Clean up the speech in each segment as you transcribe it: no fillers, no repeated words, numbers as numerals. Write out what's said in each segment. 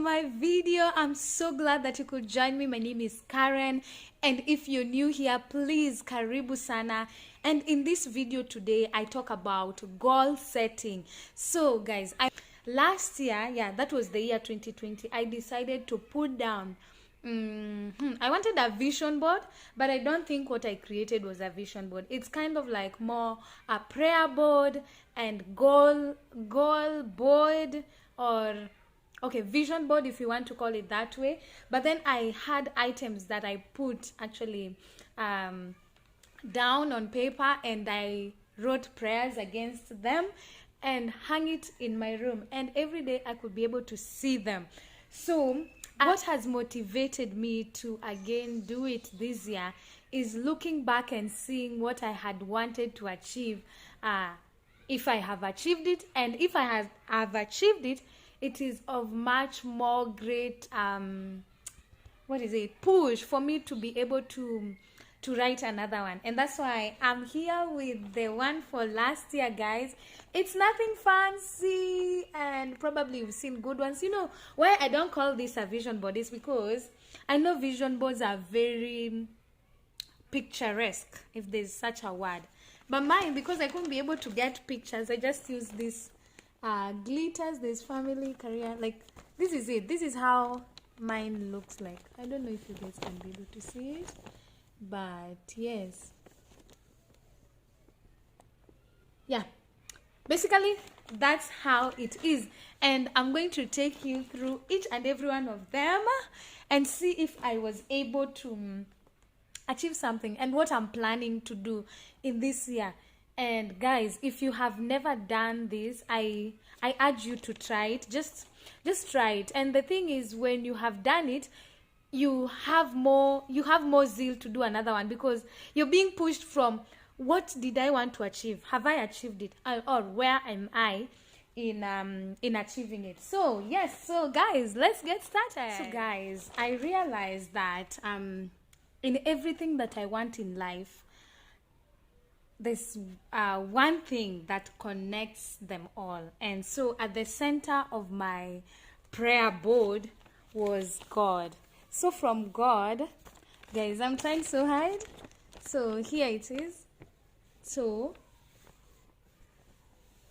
my video. I'm so glad that you could join me. My name is Karen, and if you're new here, please karibu sana. And in this video today, I talk about goal setting. So guys, last year, yeah, that was the year 2020, I decided to put down I wanted a vision board, but I don't think what I created was a vision board. It's kind of like more a prayer board and goal board, or okay, vision board if you want to call it that way. But then I had items that I put actually down on paper, and I wrote prayers against them and hung it in my room, and every day I could be able to see them. So what has motivated me to again do it this year is looking back and seeing what I had wanted to achieve, if I have achieved it, and if I have achieved it, it is of much more great push for me to be able to write another one. And that's why I'm here with the one for last year, guys. It's nothing fancy, and probably you've seen good ones. You know why I don't call this a vision board is because I know vision boards are very picturesque, if there's such a word. But mine, because I couldn't be able to get pictures, I just use this glitters. There's family, career, like this is it. This is how mine looks like. I don't know if you guys can be able to see it, but yes, yeah, basically that's how it is. And I'm going to take you through each and every one of them and see if I was able to achieve something and what I'm planning to do in this year. And guys, if you have never done this, I urge you to try it. Just try it. And the thing is, when you have done it, you have more zeal to do another one, because you're being pushed from what did I want to achieve, have I achieved it, or where am I in achieving it. So yes, so guys, let's get started. So guys, I realized that in everything that I want in life, there's one thing that connects them all. And so at the center of my prayer board was God. So from God, guys, I'm trying so hard. So here it is. So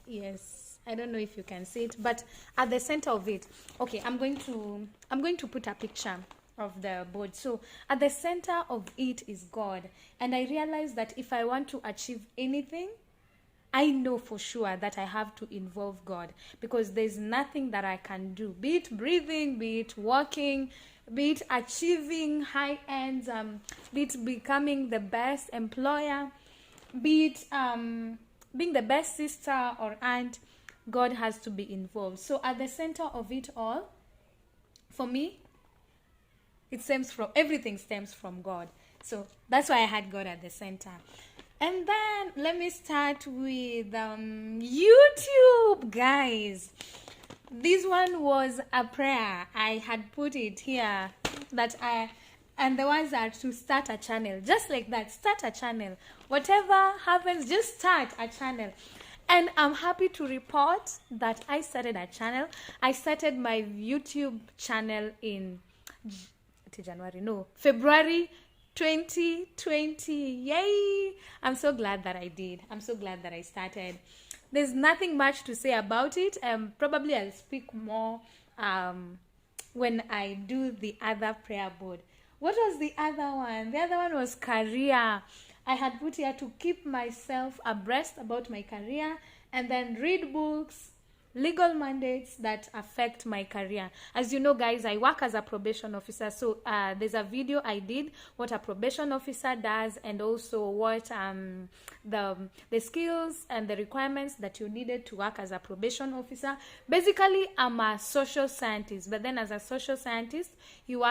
yes, I don't know if you can see it, but at the center of it, okay, I'm going to put a picture of the board. So at the center of it is God, and I realized that if I want to achieve anything, I know for sure that I have to involve God, because there's nothing that I can do, be it breathing, be it walking, be it achieving high ends, be it becoming the best employer, be it being the best sister or aunt. God has to be involved. So at the center of it all, for me, everything stems from God. So that's why I had God at the center. And then let me start with YouTube, guys. This one was a prayer. I had put it here and the ones are to start a channel. Just like that, start a channel. Whatever happens, just start a channel. And I'm happy to report that I started a channel. I started my YouTube channel in February 2020. Yay! I'm so glad that I did. I'm so glad that I started. There's nothing much to say about it. Probably I'll speak more when I do the other prayer board. What was the other one? The other one was career. I had put here to keep myself abreast about my career, and then read books, legal mandates that affect my career. As you know, guys, I work as a probation officer. So there's a video I did what a probation officer does, and also what the skills and the requirements that you needed to work as a probation officer. Basically, I'm a social scientist, but then as a social scientist, you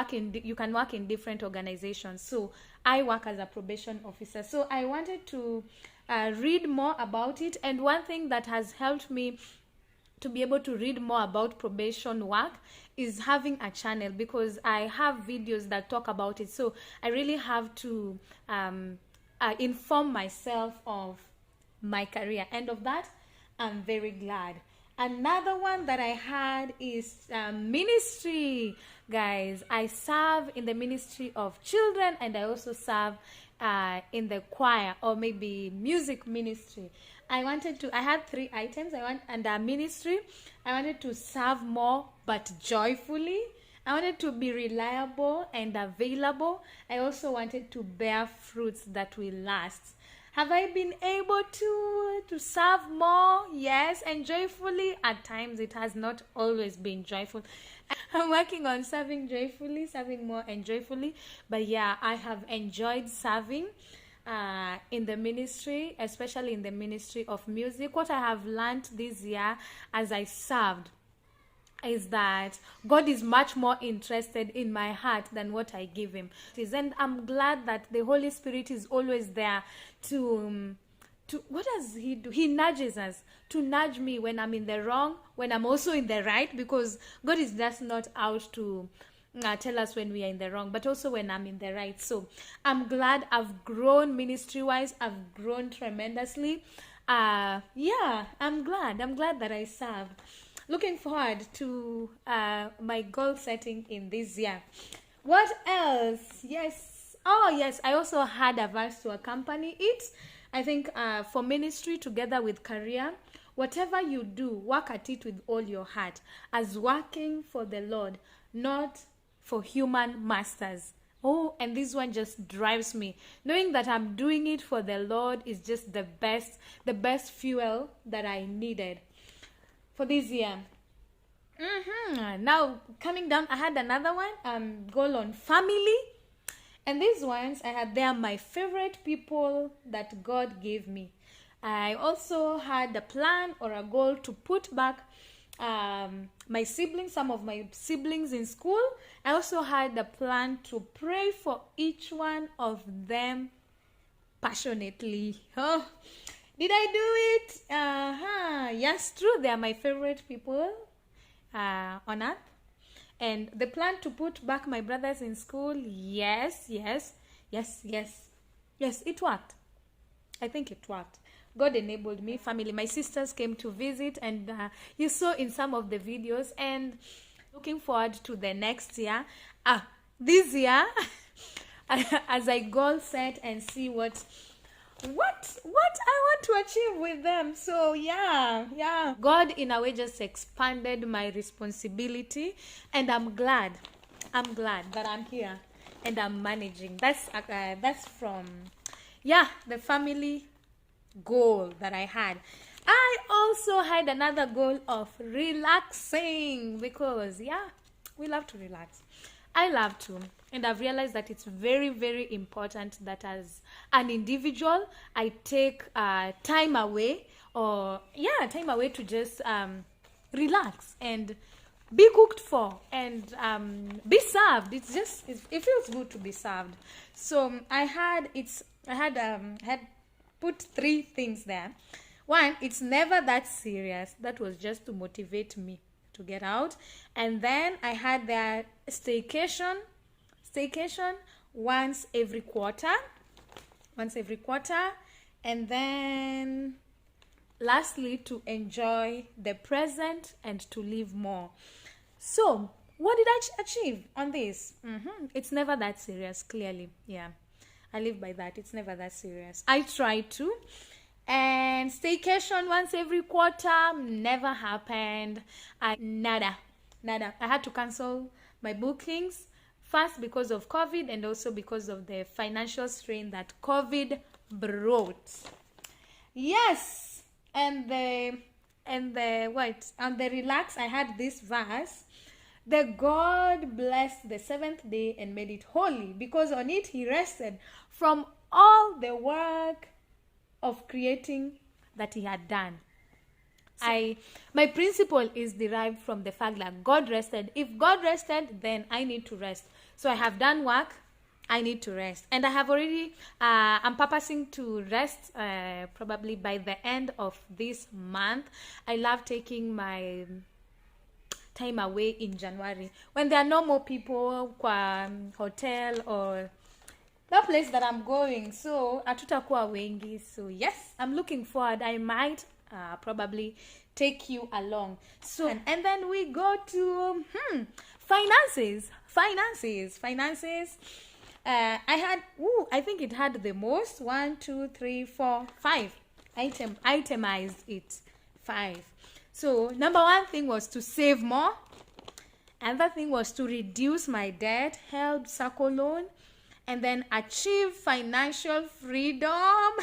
can work in different organizations. So I work as a probation officer. So I wanted to read more about it, and one thing that has helped me to be able to read more about probation work is having a channel, because I have videos that talk about it. So I really have to inform myself of my career, and of that I'm very glad. Another one that I had is ministry. Guys, I serve in the ministry of children, and I also serve in the choir, or maybe music ministry. I had three items. Under ministry, I wanted to serve more but joyfully. I wanted to be reliable and available. I also wanted to bear fruits that will last. Have I been able to serve more? Yes, and joyfully. At times, it has not always been joyful. I'm working on serving joyfully, serving more and joyfully. But yeah, I have enjoyed serving in the ministry, especially in the ministry of music. What I have learned this year as I served is that God is much more interested in my heart than what I give him. And I'm glad that the Holy Spirit is always there to what does he do? He nudges us, to nudge me when I'm in the wrong, when I'm also in the right, because God is just not out to tell us when we are in the wrong, but also when I'm in the right. So I'm glad I've grown ministry-wise. I've grown tremendously. Yeah, I'm glad that I served. Looking forward to my goal setting in this year. What else? Yes. Oh, yes. I also had a verse to accompany it. I think for ministry together with career, whatever you do, work at it with all your heart, as working for the Lord, not for human masters. Oh, and this one just drives me. Knowing that I'm doing it for the Lord is just the best fuel that I needed for this year. Now, coming down, I had another one, goal on family. And these ones, they are my favorite people that God gave me. I also had a plan or a goal to put back some of my siblings in school. I also had a plan to pray for each one of them passionately. Oh, did I do it? Yes, true. They are my favorite people on earth. And the plan to put back my brothers in school, yes, it worked. I think it worked. God enabled me. Family, my sisters came to visit, and you saw in some of the videos. And looking forward to the next year. This year, as I goal set and see what I want to achieve with them. So yeah. God in a way just expanded my responsibility, and I'm glad that I'm here and I'm managing. That's from the family goal that I had. I also had another goal of relaxing, because we love to relax. I love to, and I've realized that it's very, very important that as an individual, I take time away to just relax and be cooked for and be served. It feels good to be served. So I had put 3 things there. One, it's never that serious. That was just to motivate me to get out. And then I had the staycation once every quarter. And then lastly, to enjoy the present and to live more. So what did I achieve on this? It's never that serious, clearly. I live by that. It's never that serious. I try to. And staycation once every quarter never happened. Nada. I had to cancel my bookings, first because of COVID and also because of the financial strain that COVID brought. Yes. And the relax, I had this verse. The God blessed the 7th day and made it holy, because on it he rested from all the work of creating that he had done. My principle is derived from the fact that God rested. If God rested, then I need to rest. So I have done work, I need to rest. And I have already, I'm purposing to rest probably by the end of this month. I love taking my time away in January when there are no more people kwa hotel or that place that I'm going. So hatutakuwa wengi. So yes, I'm looking forward. I might probably take you along. So, and then we go to finances. I think it had the most. 1, 2, 3, 4, 5. Itemized it. 5. So number one thing was to save more. Another thing was to reduce my debt, help circle loan, and then achieve financial freedom.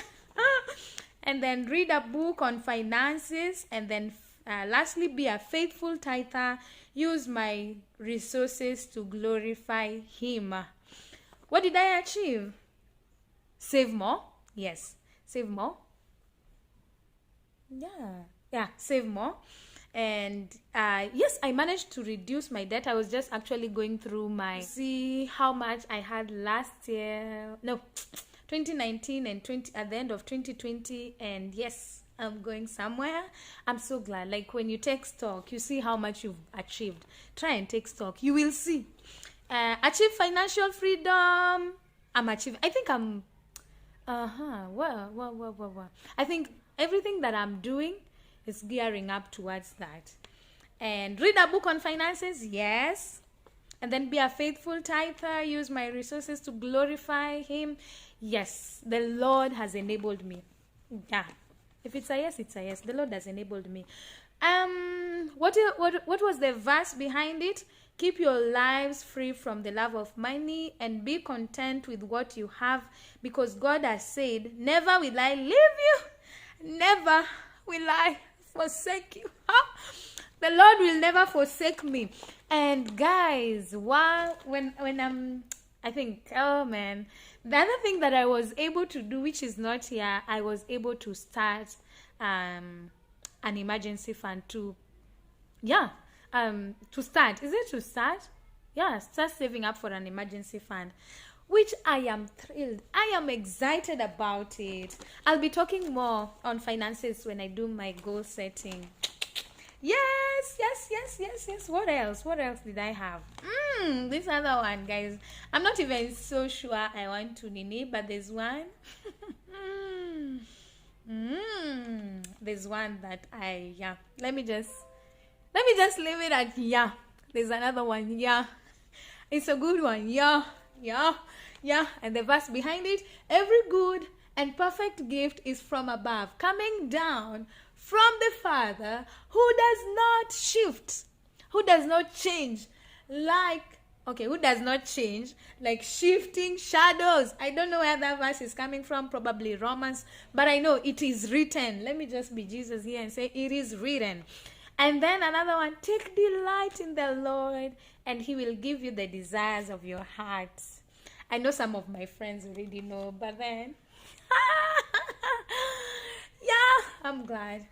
And then read a book on finances, and then lastly, be a faithful tither. Use my resources to glorify him. What did I achieve? Save more. Yes, save more. Yeah, save more. And yes, I managed to reduce my debt. I was just actually going through see how much I had last year. No, 2019 and at the end of 2020. And yes, I'm going somewhere. I'm so glad. Like when you take stock, you see how much you've achieved. Try and take stock. You will see. Achieve financial freedom. I'm achieving. I think I'm well. I think everything that I'm doing is gearing up towards that. And read a book on finances, yes. And then be a faithful tither. Use my resources to glorify him. Yes, the Lord has enabled me. Yeah, if it's a yes, it's a yes. The Lord has enabled me. What was the verse behind it? Keep your lives free from the love of money and be content with what you have, because God has said, never will I leave you, never will I forsake you. The Lord will never forsake me. And guys, when I think, oh man, the other thing that I was able to do, which is not here, I was able to start an emergency fund to start. Is it to start? Yeah, start saving up for an emergency fund, which I am thrilled. I am excited about it. I'll be talking more on finances when I do my goal setting. Yes. What else did I have? This other one, guys. I'm not even so sure I want to nini, but there's one. There's one that let me just leave it at There's another one. It's a good one. And the verse behind it, every good and perfect gift is from above, coming down from the Father, who does not shift, who does not change, who does not change, like shifting shadows. I don't know where that verse is coming from, probably Romans, but I know it is written. Let me just be Jesus here and say it is written. And then another one, take delight in the Lord, and he will give you the desires of your heart. I know some of my friends already know, but then, I'm glad.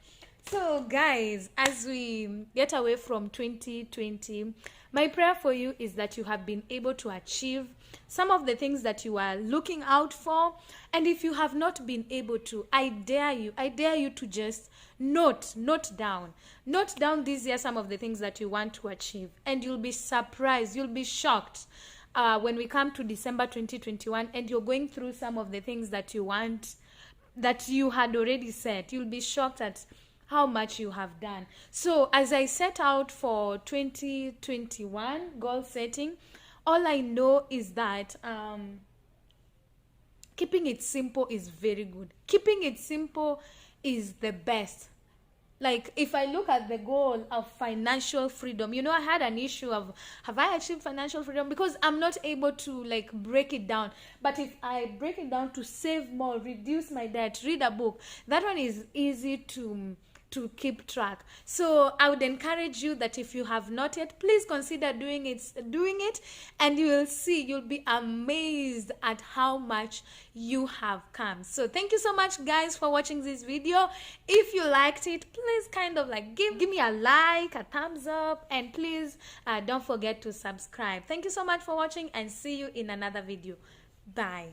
So guys, as we get away from 2020, my prayer for you is that you have been able to achieve some of the things that you are looking out for. And if you have not been able to, I dare you to just note down this year some of the things that you want to achieve. And you'll be surprised, you'll be shocked when we come to December 2021 and you're going through some of the things that you want, that you had already set. You'll be shocked at how much you have done. So as I set out for 2021 goal setting, all I know is that keeping it simple is very good. Keeping it simple is the best. Like if I look at the goal of financial freedom, I had an issue of, have I achieved financial freedom? Because I'm not able to break it down. But if I break it down to save more, reduce my debt, read a book, that one is easy to keep track. So I would encourage you that if you have not yet, please consider doing it, and you will see, you'll be amazed at how much you have come. So thank you so much, guys, for watching this video. If you liked it, please give me a like, a thumbs up, and please don't forget to subscribe. Thank you so much for watching, and see you in another video. Bye.